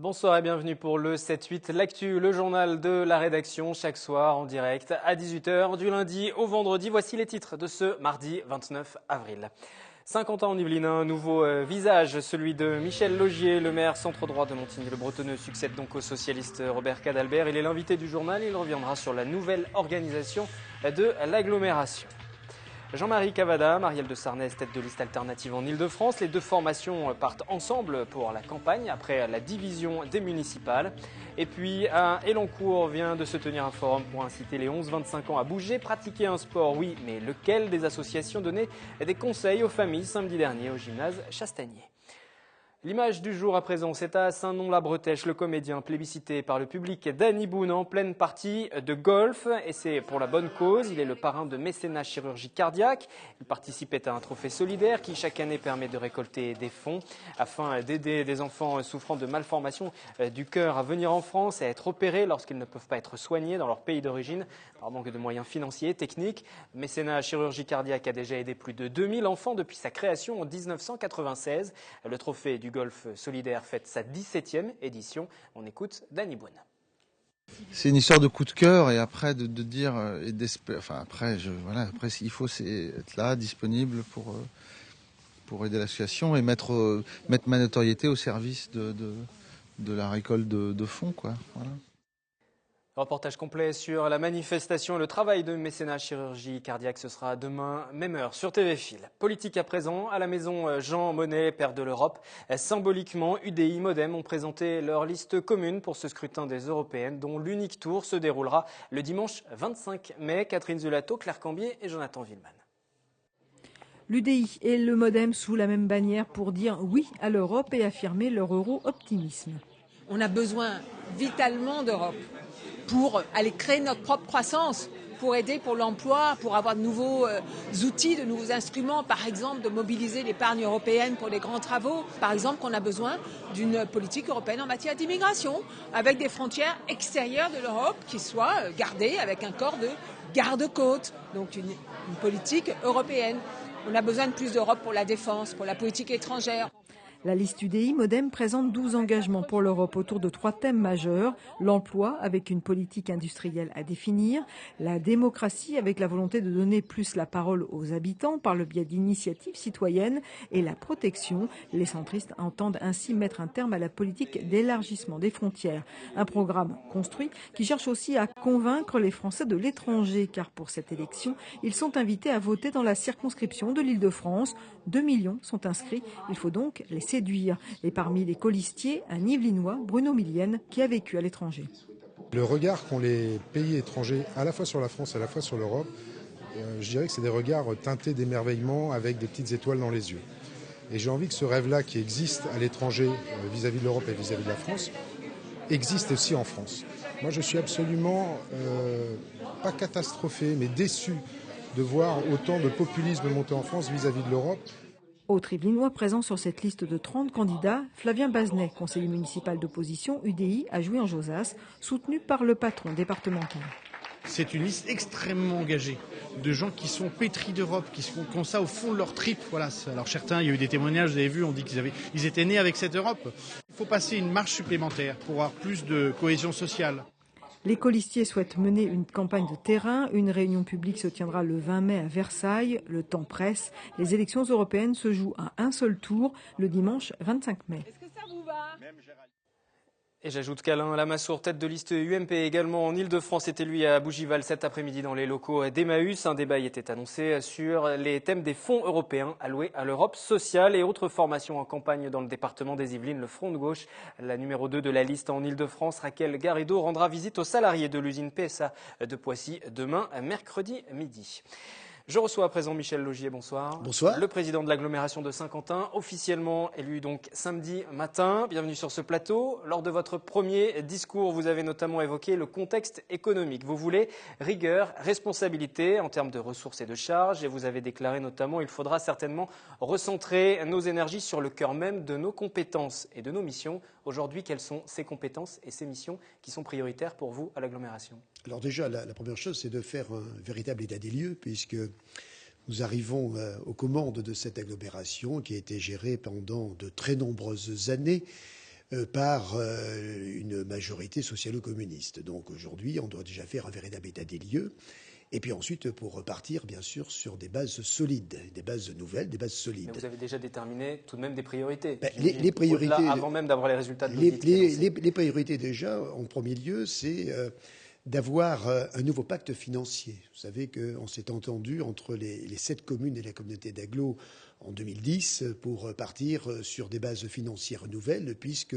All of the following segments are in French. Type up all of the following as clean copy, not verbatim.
Bonsoir et bienvenue pour le 7-8, l'actu, le journal de la rédaction, chaque soir en direct à 18h du lundi au vendredi. Voici les titres de ce mardi 29 avril. Saint-Quentin-en-Yvelines, un nouveau visage, celui de Michel Laugier, le maire centre-droit de Montigny-le-Bretonneux, succède donc au socialiste Robert Cadalbert. Il est l'invité du journal, il reviendra sur la nouvelle organisation de l'agglomération. Jean-Marie Cavada, Marielle de Sarnez, tête de liste alternative en Ile-de-France. Les deux formations partent ensemble pour la campagne après la division des municipales. Et puis à Elancourt vient de se tenir un forum pour inciter les 11-25 ans à bouger, pratiquer un sport, oui, mais lequel? Des associations donnaient des conseils aux familles samedi dernier au gymnase Chastanier. L'image du jour à présent, c'est à Saint-Nom-la-Bretèche, le comédien plébiscité par le public Danny Boone en pleine partie de golf. Et c'est pour la bonne cause, il est le parrain de mécénat chirurgie cardiaque. Il participait à un trophée solidaire qui chaque année permet de récolter des fonds afin d'aider des enfants souffrant de malformations du cœur à venir en France et à être opérés lorsqu'ils ne peuvent pas être soignés dans leur pays d'origine par manque de moyens financiers et techniques. Mécénat chirurgie cardiaque a déjà aidé plus de 2000 enfants depuis sa création en 1996. Le trophée du golf solidaire fête sa 17e édition. On écoute Danny Boone. C'est une histoire de coup de cœur et après de dire et d'espérer. Enfin après, après s'il faut, c'est être là, disponible pour aider l'association et mettre ma notoriété au service de la récolte de fonds, quoi. Voilà. Reportage complet sur la manifestation et le travail de mécénat chirurgie cardiaque, ce sera demain, même heure, sur TV Fil. Politique à présent, à la maison Jean Monnet, père de l'Europe. Symboliquement, UDI, Modem ont présenté leur liste commune pour ce scrutin des européennes, dont l'unique tour se déroulera le dimanche 25 mai. Catherine Zulato, Claire Cambier et Jonathan Villeman. L'UDI et le Modem sous la même bannière pour dire oui à l'Europe et affirmer leur euro-optimisme. On a besoin vitalement d'Europe pour aller créer notre propre croissance, pour aider pour l'emploi, pour avoir de nouveaux outils, de nouveaux instruments, par exemple de mobiliser l'épargne européenne pour les grands travaux. Par exemple, qu'on a besoin d'une politique européenne en matière d'immigration, avec des frontières extérieures de l'Europe qui soient gardées avec un corps de garde-côtes, donc une politique européenne. On a besoin de plus d'Europe pour la défense, pour la politique étrangère. La liste UDI Modem présente 12 engagements pour l'Europe autour de 3 thèmes majeurs. L'emploi avec une politique industrielle à définir, la démocratie avec la volonté de donner plus la parole aux habitants par le biais d'initiatives citoyennes et la protection. Les centristes entendent ainsi mettre un terme à la politique d'élargissement des frontières. Un programme construit qui cherche aussi à convaincre les Français de l'étranger car pour cette élection, ils sont invités à voter dans la circonscription de l'Île-de-France. 2 millions sont inscrits. Il faut donc les séduire. Et parmi les colistiers, un Yvelinois, Bruno Millienne, qui a vécu à l'étranger. Le regard qu'ont les pays étrangers, à la fois sur la France et à la fois sur l'Europe, je dirais que c'est des regards teintés d'émerveillement avec des petites étoiles dans les yeux. Et j'ai envie que ce rêve-là qui existe à l'étranger vis-à-vis de l'Europe et vis-à-vis de la France, existe aussi en France. Moi, je suis absolument, pas catastrophé, mais déçu de voir autant de populisme monter en France vis-à-vis de l'Europe. Autre Yvelinois présent sur cette liste de 30 candidats, Flavien Bazenet, conseiller municipal d'opposition UDI à Jouy-en-Josas, soutenu par le patron départemental. C'est une liste extrêmement engagée, de gens qui sont pétris d'Europe, qui ont ça au fond de leur trip. Voilà. Alors certains, il y a eu des témoignages, vous avez vu, on dit qu'ils étaient nés avec cette Europe. Il faut passer une marche supplémentaire pour avoir plus de cohésion sociale. Les colistiers souhaitent mener une campagne de terrain. Une réunion publique se tiendra le 20 mai à Versailles. Le temps presse. Les élections européennes se jouent à un seul tour, le dimanche 25 mai. Est-ce que ça vous va ? Et j'ajoute qu'Alain Lamassoure, tête de liste UMP également en Ile-de-France, était lui à Bougival cet après-midi dans les locaux d'Emmaüs. Un débat y était annoncé sur les thèmes des fonds européens alloués à l'Europe sociale et autres formations en campagne dans le département des Yvelines. Le Front de gauche, la numéro 2 de la liste en Ile-de-France, Raquel Garrido, rendra visite aux salariés de l'usine PSA de Poissy demain, mercredi midi. Je reçois à présent Michel Laugier, bonsoir. Bonsoir. Le président de l'agglomération de Saint-Quentin, officiellement élu donc samedi matin. Bienvenue sur ce plateau. Lors de votre premier discours, vous avez notamment évoqué le contexte économique. Vous voulez rigueur, responsabilité en termes de ressources et de charges. Et vous avez déclaré notamment qu'il faudra certainement recentrer nos énergies sur le cœur même de nos compétences et de nos missions. Aujourd'hui, quelles sont ces compétences et ces missions qui sont prioritaires pour vous à l'agglomération ? Alors déjà, la première chose, c'est de faire un véritable état des lieux, puisque nous arrivons aux commandes de cette agglomération qui a été gérée pendant de très nombreuses années par une majorité socialo-communiste. Donc aujourd'hui, on doit déjà faire un véritable état des lieux. Et puis ensuite, pour repartir, bien sûr, sur des bases solides, des bases nouvelles, des bases solides. Mais vous avez déjà déterminé tout de même des priorités. Les priorités, avant même d'avoir les résultats de l'audit. Les priorités, déjà, en premier lieu, c'est d'avoir un nouveau pacte financier. Vous savez qu'on s'est entendu entre les 7 communes et la communauté d'agglo en 2010 pour partir sur des bases financières nouvelles, puisque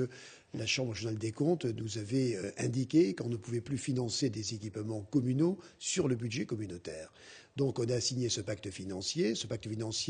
la Chambre régionale des comptes nous avait indiqué qu'on ne pouvait plus financer des équipements communaux sur le budget communautaire. Donc on a signé ce pacte financier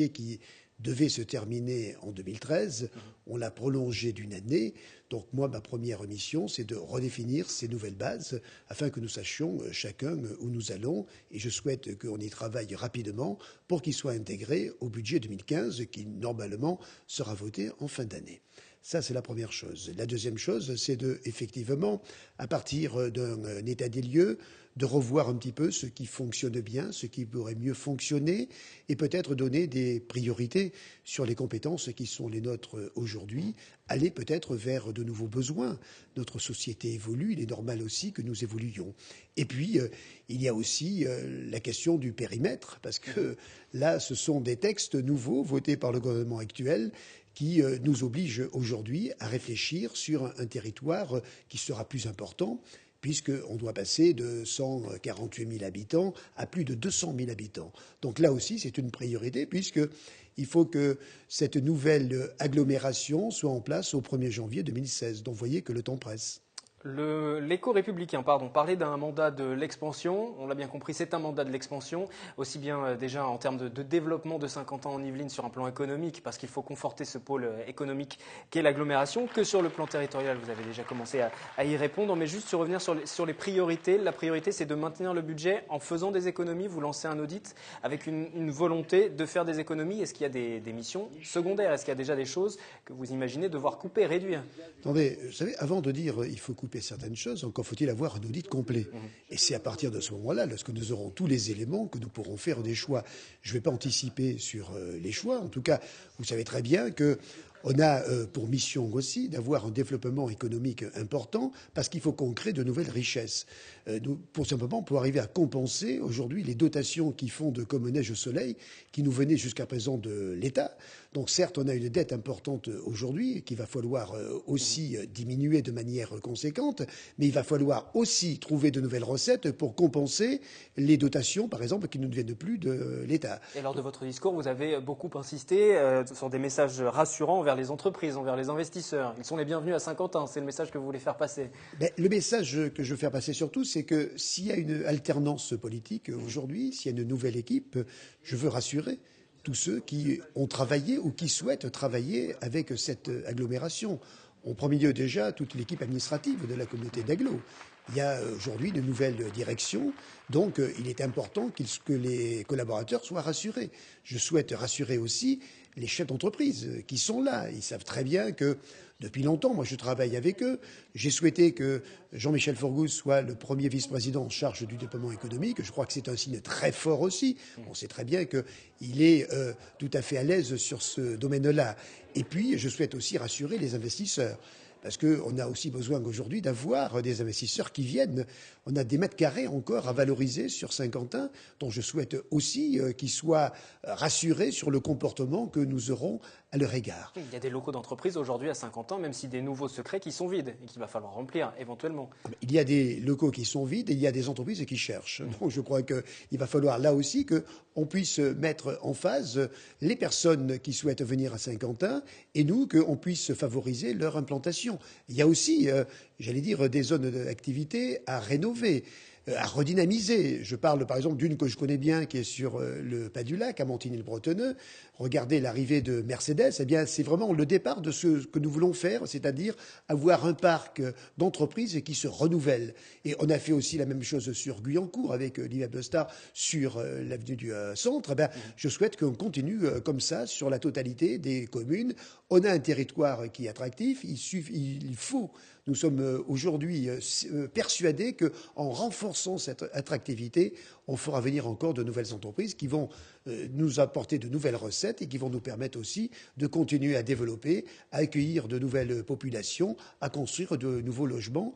qui devait se terminer en 2013. On l'a prolongé d'une année. Donc moi, ma première mission, c'est de redéfinir ces nouvelles bases afin que nous sachions chacun où nous allons. Et je souhaite qu'on y travaille rapidement pour qu'il soit intégré au budget 2015 qui, normalement, sera voté en fin d'année. Ça, c'est la première chose. La deuxième chose, c'est effectivement, à partir d'un état des lieux, de revoir un petit peu ce qui fonctionne bien, ce qui pourrait mieux fonctionner, et peut-être donner des priorités sur les compétences qui sont les nôtres aujourd'hui, aller peut-être vers de nouveaux besoins. Notre société évolue, il est normal aussi que nous évoluions. Et puis, il y a aussi la question du périmètre, parce que là, ce sont des textes nouveaux votés par le gouvernement actuel qui nous oblige aujourd'hui à réfléchir sur un territoire qui sera plus important, puisqu'on doit passer de 148 000 habitants à plus de 200 000 habitants. Donc là aussi, c'est une priorité, puisqu'il faut que cette nouvelle agglomération soit en place au 1er janvier 2016. Donc vous voyez que le temps presse. L'éco-républicain, parlait d'un mandat de l'expansion. On l'a bien compris, c'est un mandat de l'expansion, aussi bien déjà en termes de développement de Saint-Quentin en Yvelines sur un plan économique, parce qu'il faut conforter ce pôle économique qu'est l'agglomération, que sur le plan territorial. Vous avez déjà commencé à y répondre, mais juste revenir sur les priorités. La priorité, c'est de maintenir le budget en faisant des économies. Vous lancez un audit avec une volonté de faire des économies. Est-ce qu'il y a des missions secondaires? Est-ce qu'il y a déjà des choses que vous imaginez devoir couper, réduire? Attendez, vous savez, avant de dire il faut couper certaines choses, encore faut-il avoir un audit complet. Et c'est à partir de ce moment-là, lorsque nous aurons tous les éléments, que nous pourrons faire des choix. Je ne vais pas anticiper sur les choix. En tout cas, vous savez très bien que on a pour mission aussi d'avoir un développement économique important parce qu'il faut qu'on crée de nouvelles richesses. Pour simplement pour arriver à compenser aujourd'hui les dotations qui fondent comme neige au soleil, qui nous venaient jusqu'à présent de l'État. Donc certes, on a une dette importante aujourd'hui qu'il va falloir aussi diminuer de manière conséquente, mais il va falloir aussi trouver de nouvelles recettes pour compenser les dotations, par exemple, qui ne viennent plus de l'État. Et lors de votre discours, vous avez beaucoup insisté sur des messages rassurants envers les entreprises, envers les investisseurs. Ils sont les bienvenus à Saint-Quentin. C'est le message que vous voulez faire passer. Le message que je veux faire passer surtout, c'est que s'il y a une alternance politique aujourd'hui, s'il y a une nouvelle équipe, je veux rassurer tous ceux qui ont travaillé ou qui souhaitent travailler avec cette agglomération. En premier lieu déjà, toute l'équipe administrative de la communauté d'agglo. Il y a aujourd'hui de nouvelles directions, donc il est important que les collaborateurs soient rassurés. Je souhaite rassurer aussi les chefs d'entreprise qui sont là. Ils savent très bien que depuis longtemps, moi je travaille avec eux. J'ai souhaité que Jean-Michel Forgouze soit le premier vice-président en charge du développement économique. Je crois que c'est un signe très fort aussi. On sait très bien qu'il est tout à fait à l'aise sur ce domaine-là. Et puis, je souhaite aussi rassurer les investisseurs. Parce qu'on a aussi besoin aujourd'hui d'avoir des investisseurs qui viennent. On a des mètres carrés encore à valoriser sur Saint-Quentin, dont je souhaite aussi qu'ils soient rassurés sur le comportement que nous aurons à leur égard. Il y a des locaux d'entreprise aujourd'hui à Saint-Quentin, même si des nouveaux secrets qui sont vides et qu'il va falloir remplir éventuellement. Il y a des locaux qui sont vides et il y a des entreprises qui cherchent. Donc je crois qu'il va falloir là aussi qu'on puisse mettre en phase les personnes qui souhaitent venir à Saint-Quentin et nous, qu'on puisse favoriser leur implantation. Il y a aussi, j'allais dire, des zones d'activité à rénover, à redynamiser. Je parle par exemple d'une que je connais bien qui est sur le pas du lac, à Montigny-le-Bretonneux. Regardez l'arrivée de Mercedes, eh bien c'est vraiment le départ de ce que nous voulons faire, c'est-à-dire avoir un parc d'entreprises qui se renouvelle. Et on a fait aussi la même chose sur Guyancourt avec l'immeuble Star sur l'avenue du Centre. Eh bien, je souhaite qu'on continue comme ça sur la totalité des communes. On a un territoire qui est attractif, il faut. Nous sommes aujourd'hui persuadés qu'en renforçant renforçant cette attractivité, on fera venir encore de nouvelles entreprises qui vont nous apporter de nouvelles recettes et qui vont nous permettre aussi de continuer à développer, à accueillir de nouvelles populations, à construire de nouveaux logements,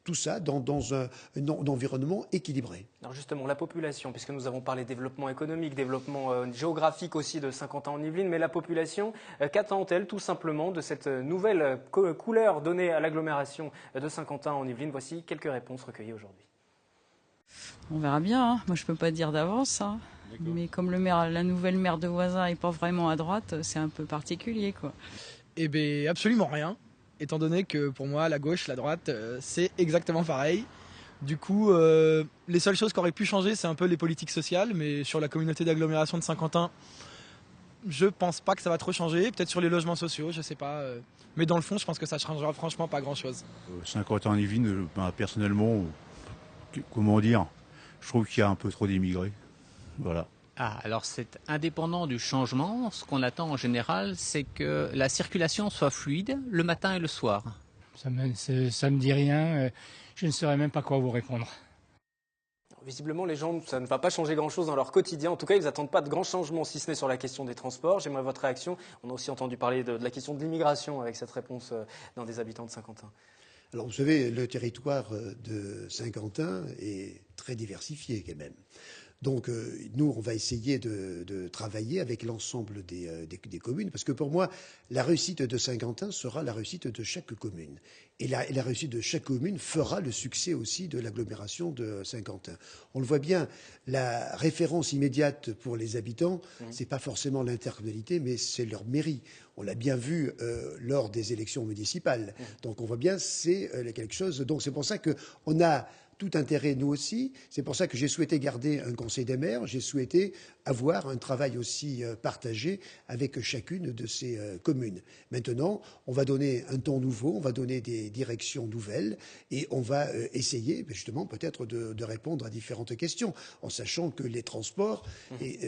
tout ça dans un environnement équilibré. Alors justement, la population, puisque nous avons parlé développement économique, développement géographique aussi de Saint-Quentin en Yvelines, mais la population, qu'attend-elle tout simplement de cette nouvelle couleur donnée à l'agglomération de Saint-Quentin en Yvelines? Voici quelques réponses recueillies aujourd'hui. On verra bien, hein. Moi je peux pas dire d'avance, hein. Mais comme la nouvelle maire de Voisin n'est pas vraiment à droite, c'est un peu particulier, quoi. Eh bien, absolument rien, étant donné que pour moi, la gauche, la droite, c'est exactement pareil. Du coup, les seules choses qui auraient pu changer, c'est un peu les politiques sociales, mais sur la communauté d'agglomération de Saint-Quentin, je pense pas que ça va trop changer. Peut-être sur les logements sociaux, je sais pas. Mais dans le fond, je pense que ça changera franchement pas grand-chose. Saint-Quentin-en-Yvelines, personnellement, comment dire, je trouve qu'il y a un peu trop d'immigrés. Voilà. Ah, alors c'est indépendant du changement. Ce qu'on attend en général, c'est que la circulation soit fluide le matin et le soir. Ça me dit rien. Je ne saurais même pas quoi vous répondre. Visiblement, les gens, ça ne va pas changer grand-chose dans leur quotidien. En tout cas, ils n'attendent pas de grands changements, si ce n'est sur la question des transports. J'aimerais votre réaction. On a aussi entendu parler de la question de l'immigration avec cette réponse d'un des habitants de Saint-Quentin. Alors, vous savez, le territoire de Saint-Quentin est très diversifié quand même. Donc, nous, on va essayer de travailler avec l'ensemble des communes, parce que pour moi, la réussite de Saint-Quentin sera la réussite de chaque commune. Et la réussite de chaque commune fera le succès aussi de l'agglomération de Saint-Quentin. On le voit bien, la référence immédiate pour les habitants, c'est pas forcément l'intercommunalité, mais c'est leur mairie. On l'a bien vu lors des élections municipales. Donc, on voit bien, c'est quelque chose. Donc, c'est pour ça qu'on a tout intérêt, nous aussi. C'est pour ça que j'ai souhaité garder un conseil des maires. J'ai souhaité avoir un travail aussi partagé avec chacune de ces communes. Maintenant, on va donner un ton nouveau, on va donner des directions nouvelles et on va essayer justement peut-être de répondre à différentes questions en sachant que les transports,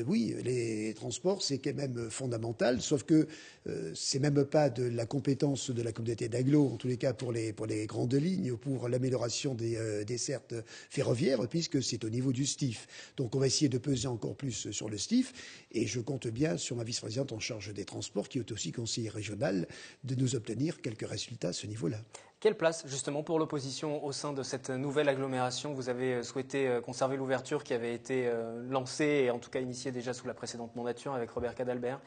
oui, les transports c'est quand même fondamental, sauf que c'est même pas de la compétence de la communauté d'agglo, en tous les cas pour les grandes lignes, pour l'amélioration des dessertes ferroviaires, puisque c'est au niveau du STIF. Donc on va essayer de peser encore plus sur le STIF et je compte bien sur ma vice-présidente en charge des transports, qui est aussi conseillère régionale, de nous obtenir quelques résultats à ce niveau-là. Quelle place justement pour l'opposition au sein de cette nouvelle agglomération? Vous avez souhaité conserver l'ouverture qui avait été lancée et en tout cas initiée déjà sous la précédente mandature avec Robert Cadalbert.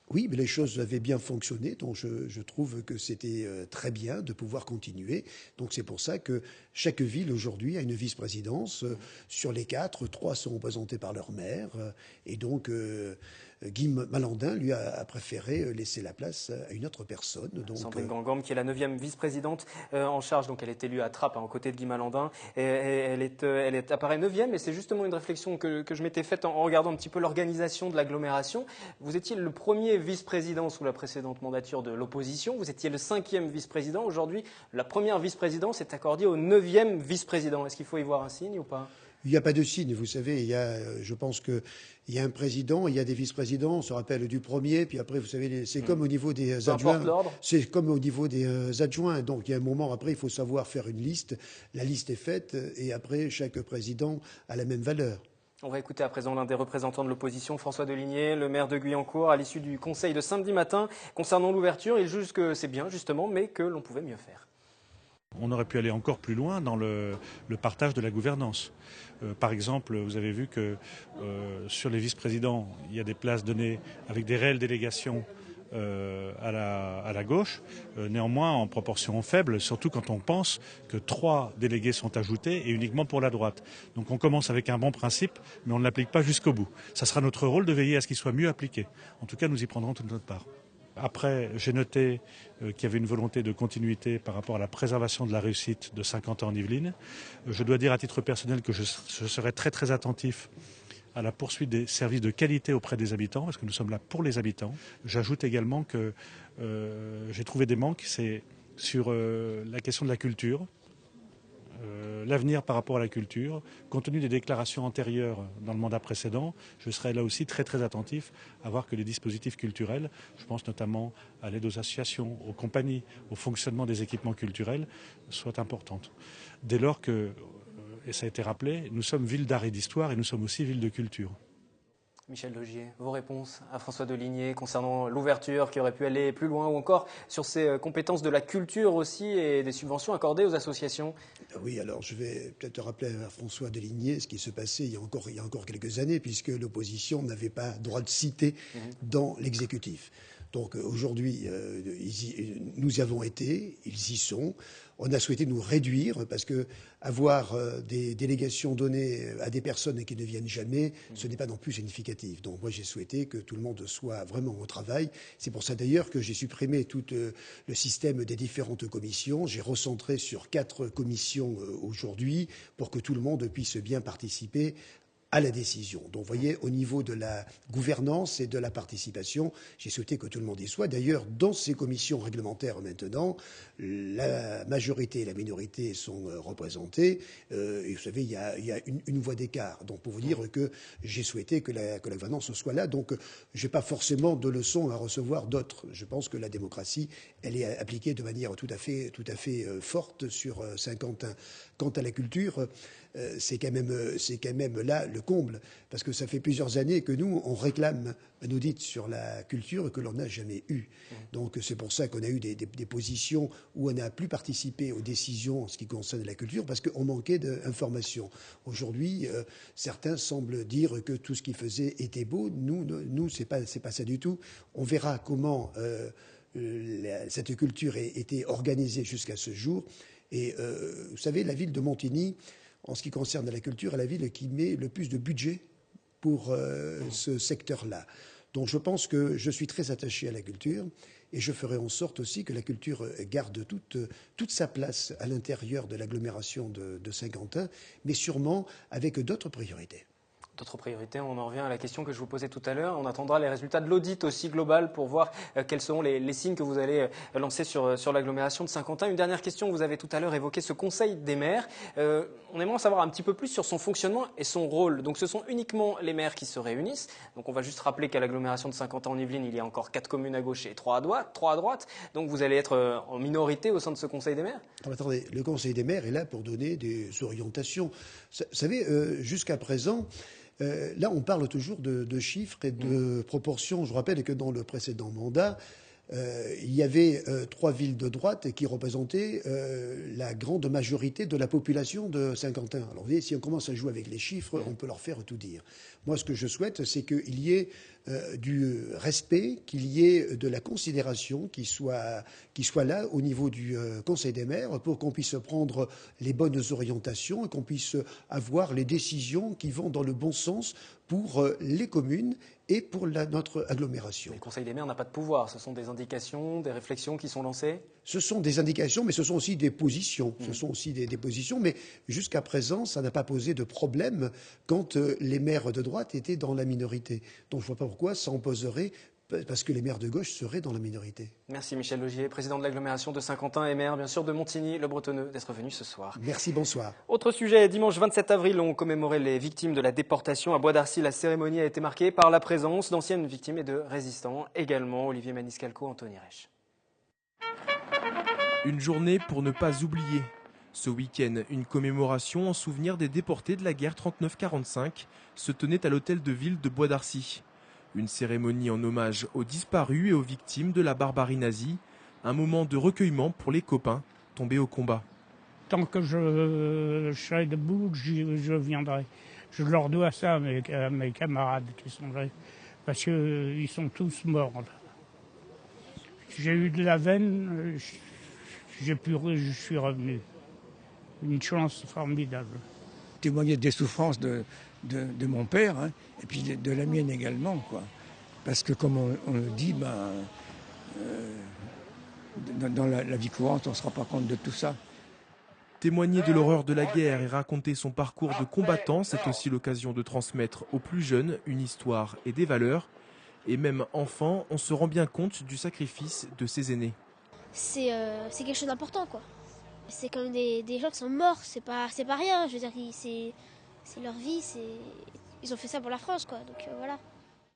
Oui, mais les choses avaient bien fonctionné, donc je trouve que c'était très bien de pouvoir continuer. Donc c'est pour ça que chaque ville aujourd'hui a une vice-présidence. Sur les 4, 3 sont représentés par leur maire. Et donc Guy Malandin, lui, a préféré laisser la place à une autre personne. Donc, Sandrine Gangam, qui est la 9e vice-présidente en charge, donc elle est élue à Trappes, aux côtés de Guy Malandin. Et elle apparaît 9e, et c'est justement une réflexion que je m'étais faite en regardant un petit peu l'organisation de l'agglomération. Vous étiez le premier vice-président sous la précédente mandature de l'opposition, vous étiez le 5e vice-président. Aujourd'hui, la première vice-présidence est accordée au 9e vice-président. Est-ce qu'il faut y voir un signe ou pas ? Il n'y a pas de signe, vous savez. Je pense qu'il y a un président, il y a des vice-présidents. On se rappelle du premier, puis après, vous savez, c'est comme au niveau des adjoints. C'est comme au niveau des adjoints. Donc, il y a un moment après, il faut savoir faire une liste. La liste est faite, et après, chaque président a la même valeur. On va écouter à présent l'un des représentants de l'opposition, François Deligné, le maire de Guyancourt, à l'issue du conseil de samedi matin. Concernant l'ouverture, il juge que c'est bien, justement, mais que l'on pouvait mieux faire. On aurait pu aller encore plus loin dans le partage de la gouvernance. Par exemple, vous avez vu que sur les vice-présidents, il y a des places données avec des réelles délégations à la gauche, néanmoins en proportion faible, surtout quand on pense que 3 délégués sont ajoutés et uniquement pour la droite. Donc on commence avec un bon principe, mais on ne l'applique pas jusqu'au bout. Ça sera notre rôle de veiller à ce qu'il soit mieux appliqué. En tout cas, nous y prendrons toute notre part. Après, j'ai noté qu'il y avait une volonté de continuité par rapport à la préservation de la réussite de Saint-Quentin en Yvelines. Je dois dire à titre personnel que je serai très très attentif à la poursuite des services de qualité auprès des habitants, parce que nous sommes là pour les habitants. J'ajoute également que j'ai trouvé des manques, c'est sur la question de la culture. L'avenir par rapport à la culture, compte tenu des déclarations antérieures dans le mandat précédent, je serai là aussi très très attentif à voir que les dispositifs culturels, je pense notamment à l'aide aux associations, aux compagnies, au fonctionnement des équipements culturels, soient importantes. Dès lors que et ça a été rappelé, nous sommes ville d'art et d'histoire et nous sommes aussi ville de culture. Michel Laugier, vos réponses à François Deligné concernant l'ouverture qui aurait pu aller plus loin ou encore sur ces compétences de la culture aussi et des subventions accordées aux associations? Oui, alors je vais peut-être rappeler à François Deligné ce qui se passait il y a encore quelques années, puisque l'opposition n'avait pas droit de citer dans l'exécutif. Donc aujourd'hui, nous y avons été, ils y sont. On a souhaité nous réduire parce que avoir des délégations données à des personnes qui ne viennent jamais, ce n'est pas non plus significatif. Donc moi j'ai souhaité que tout le monde soit vraiment au travail. C'est pour ça d'ailleurs que j'ai supprimé tout le système des différentes commissions. J'ai recentré sur 4 commissions aujourd'hui pour que tout le monde puisse bien participer à la décision. Donc, vous voyez, au niveau de la gouvernance et de la participation, j'ai souhaité que tout le monde y soit. D'ailleurs, dans ces commissions réglementaires maintenant, la majorité et la minorité sont représentées. Et vous savez, il y a une voix d'écart. Donc, pour vous dire que j'ai souhaité que la gouvernance soit là. Donc, je n'ai pas forcément de leçons à recevoir d'autres. Je pense que la démocratie, elle est appliquée de manière tout à fait forte sur Saint-Quentin. Quant à la culture, c'est quand même là le comble, parce que ça fait plusieurs années que nous, on réclame un audit sur la culture que l'on n'a jamais eu. Donc c'est pour ça qu'on a eu des positions où on n'a plus participé aux décisions en ce qui concerne la culture, parce qu'on manquait d'informations. Aujourd'hui, certains semblent dire que tout ce qu'ils faisaient était beau. Nous c'est pas ça du tout. On verra comment cette culture a été organisée jusqu'à ce jour. Et vous savez, la ville de Montigny, en ce qui concerne la culture, est la ville qui met le plus de budget pour ce secteur-là. Donc je pense que je suis très attaché à la culture et je ferai en sorte aussi que la culture garde toute sa place à l'intérieur de l'agglomération de Saint-Quentin, mais sûrement avec d'autres priorités. D'autres priorités, on en revient à la question que je vous posais tout à l'heure. On attendra les résultats de l'audit aussi global pour voir quels seront les signes que vous allez lancer sur l'agglomération de Saint-Quentin. Une dernière question, vous avez tout à l'heure évoqué ce conseil des maires. On aimerait en savoir un petit peu plus sur son fonctionnement et son rôle. Donc ce sont uniquement les maires qui se réunissent. Donc on va juste rappeler qu'à l'agglomération de Saint-Quentin-en-Yvelines, il y a encore 4 communes à gauche et 3 à droite. Donc vous allez être en minorité au sein de ce conseil des maires? Attendez, le conseil des maires est là pour donner des orientations. Vous savez, jusqu'à présent, là, on parle toujours de chiffres et de proportions. Je rappelle que dans le précédent mandat, il y avait 3 villes de droite qui représentaient la grande majorité de la population de Saint-Quentin. Alors, vous voyez, si on commence à jouer avec les chiffres, on peut leur faire tout dire. Moi, ce que je souhaite, c'est qu'il y ait du respect, qu'il y ait de la considération qui soit là au niveau du Conseil des maires pour qu'on puisse prendre les bonnes orientations et qu'on puisse avoir les décisions qui vont dans le bon sens pour les communes et pour notre agglomération. Le Conseil des maires n'a pas de pouvoir, ce sont des indications, des réflexions qui sont lancées? Ce sont des indications, mais ce sont aussi des positions. Ce sont aussi des positions, mais jusqu'à présent, ça n'a pas posé de problème quand les maires de droite étaient dans la minorité. Donc je ne vois pas pourquoi ça en poserait, parce que les maires de gauche seraient dans la minorité. Merci Michel Laugier, président de l'agglomération de Saint-Quentin et maire bien sûr de Montigny-le-Bretonneux, d'être venu ce soir. Merci, bonsoir. Autre sujet, dimanche 27 avril, on commémorait les victimes de la déportation à Bois d'Arcy. La cérémonie a été marquée par la présence d'anciennes victimes et de résistants, également Olivier Maniscalco, Anthony Reich. Une journée pour ne pas oublier. Ce week-end, une commémoration en souvenir des déportés de la guerre 39-45 se tenait à l'hôtel de ville de Bois d'Arcy. Une cérémonie en hommage aux disparus et aux victimes de la barbarie nazie. Un moment de recueillement pour les copains tombés au combat. Tant que je serai debout, je viendrai. Je leur dois ça à mes camarades qui sont là, parce qu'ils sont tous morts. J'ai eu de la veine, je suis revenu. Une chance formidable. Témoigner des souffrances de mon père, hein, et puis de la mienne également, quoi. Parce que comme on le dit, dans la vie courante, on ne se rend pas compte de tout ça. Témoigner de l'horreur de la guerre et raconter son parcours de combattant, c'est aussi l'occasion de transmettre aux plus jeunes une histoire et des valeurs. Et même enfant, on se rend bien compte du sacrifice de ses aînés. C'est quelque chose d'important, quoi. C'est comme des gens qui sont morts, c'est pas rien. Je veux dire, c'est leur vie, ils ont fait ça pour la France, quoi. Donc voilà.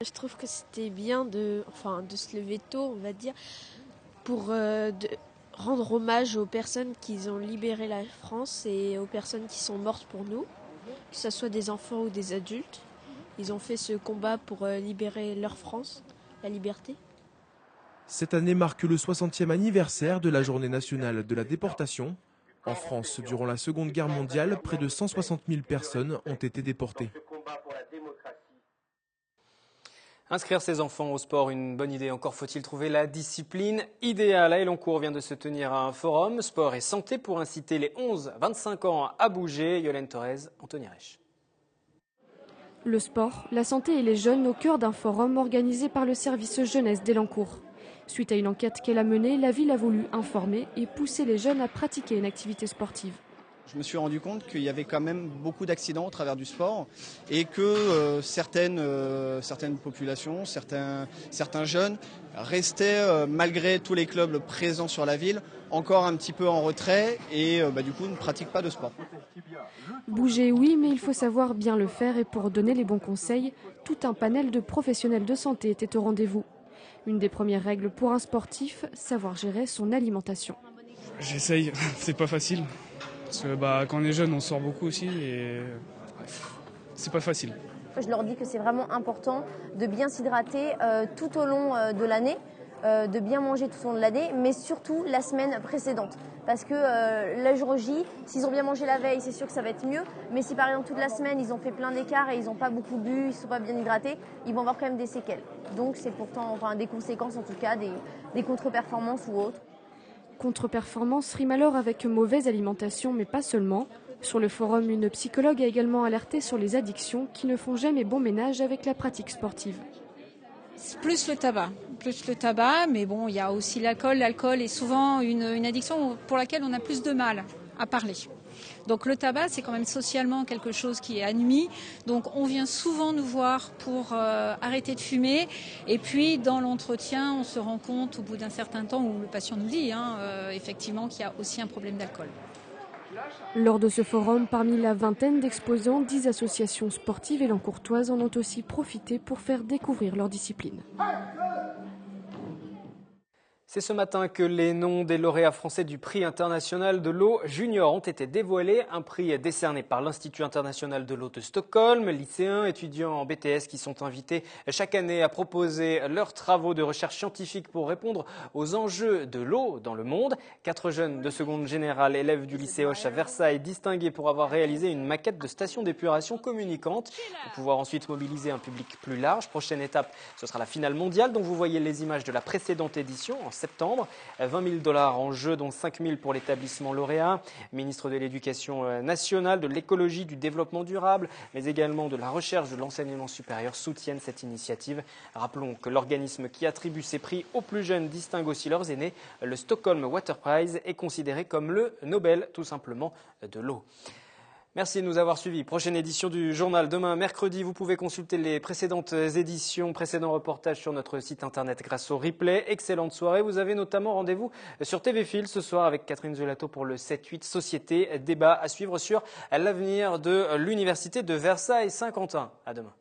Je trouve que c'était bien de se lever tôt, on va dire, pour rendre hommage aux personnes qui ont libéré la France et aux personnes qui sont mortes pour nous, que ce soit des enfants ou des adultes. Ils ont fait ce combat pour libérer leur France, la liberté. Cette année marque le 60e anniversaire de la journée nationale de la déportation. En France, durant la Seconde Guerre mondiale, près de 160 000 personnes ont été déportées. Inscrire ses enfants au sport, une bonne idée. Encore faut-il trouver la discipline idéale. À Elancourt vient de se tenir un forum sport et santé pour inciter les 11-25 ans à bouger. Yolène Torres, Anthony Reich. Le sport, la santé et les jeunes au cœur d'un forum organisé par le service jeunesse d'Elancourt. Suite à une enquête qu'elle a menée, la ville a voulu informer et pousser les jeunes à pratiquer une activité sportive. Je me suis rendu compte qu'il y avait quand même beaucoup d'accidents au travers du sport et que certaines populations, certains jeunes restaient, malgré tous les clubs présents sur la ville, encore un petit peu en retrait et du coup ne pratiquent pas de sport. Bouger, oui, mais il faut savoir bien le faire et pour donner les bons conseils, tout un panel de professionnels de santé était au rendez-vous. Une des premières règles pour un sportif, savoir gérer son alimentation. J'essaye, c'est pas facile. Parce que quand on est jeune, on sort beaucoup aussi et c'est pas facile. Je leur dis que c'est vraiment important de bien s'hydrater tout au long de l'année, de bien manger tout au long de l'année, mais surtout la semaine précédente. Parce que le jour J, s'ils ont bien mangé la veille, c'est sûr que ça va être mieux. Mais si par exemple toute la semaine, ils ont fait plein d'écarts et ils n'ont pas beaucoup bu, ils ne sont pas bien hydratés, ils vont avoir quand même des séquelles. Donc c'est pourtant des conséquences en tout cas, des contre-performances ou autres. Contre-performance rime alors avec mauvaise alimentation, mais pas seulement. Sur le forum, une psychologue a également alerté sur les addictions qui ne font jamais bon ménage avec la pratique sportive. Plus le tabac, mais bon, il y a aussi l'alcool. L'alcool est souvent une addiction pour laquelle on a plus de mal à parler. Donc le tabac, c'est quand même socialement quelque chose qui est admis. Donc on vient souvent nous voir pour arrêter de fumer. Et puis dans l'entretien, on se rend compte au bout d'un certain temps, où le patient nous dit effectivement qu'il y a aussi un problème d'alcool. Lors de ce forum, parmi la vingtaine d'exposants, 10 associations sportives élancourtoises en ont aussi profité pour faire découvrir leur discipline. C'est ce matin que les noms des lauréats français du prix international de l'eau junior ont été dévoilés. Un prix décerné par l'Institut international de l'eau de Stockholm. Lycéens, étudiants en BTS qui sont invités chaque année à proposer leurs travaux de recherche scientifique pour répondre aux enjeux de l'eau dans le monde. 4 jeunes de seconde générale, élèves du lycée Hoche à Versailles, distingués pour avoir réalisé une maquette de station d'épuration communicante pour pouvoir ensuite mobiliser un public plus large. Prochaine étape, ce sera la finale mondiale dont vous voyez les images de la précédente édition en septembre. 20 000 $ en jeu, dont 5 000 pour l'établissement lauréat. Ministre de l'Éducation nationale, de l'écologie, du développement durable, mais également de la recherche, de l'enseignement supérieur soutiennent cette initiative. Rappelons que l'organisme qui attribue ces prix aux plus jeunes distingue aussi leurs aînés. Le Stockholm Water Prize est considéré comme le Nobel, tout simplement, de l'eau. Merci de nous avoir suivis. Prochaine édition du journal demain, mercredi. Vous pouvez consulter les précédentes éditions, précédents reportages sur notre site internet grâce au replay. Excellente soirée. Vous avez notamment rendez-vous sur TV Fil ce soir avec Catherine Zulato pour le 7-8 Société. Débat à suivre sur l'avenir de l'Université de Versailles-Saint-Quentin. À demain.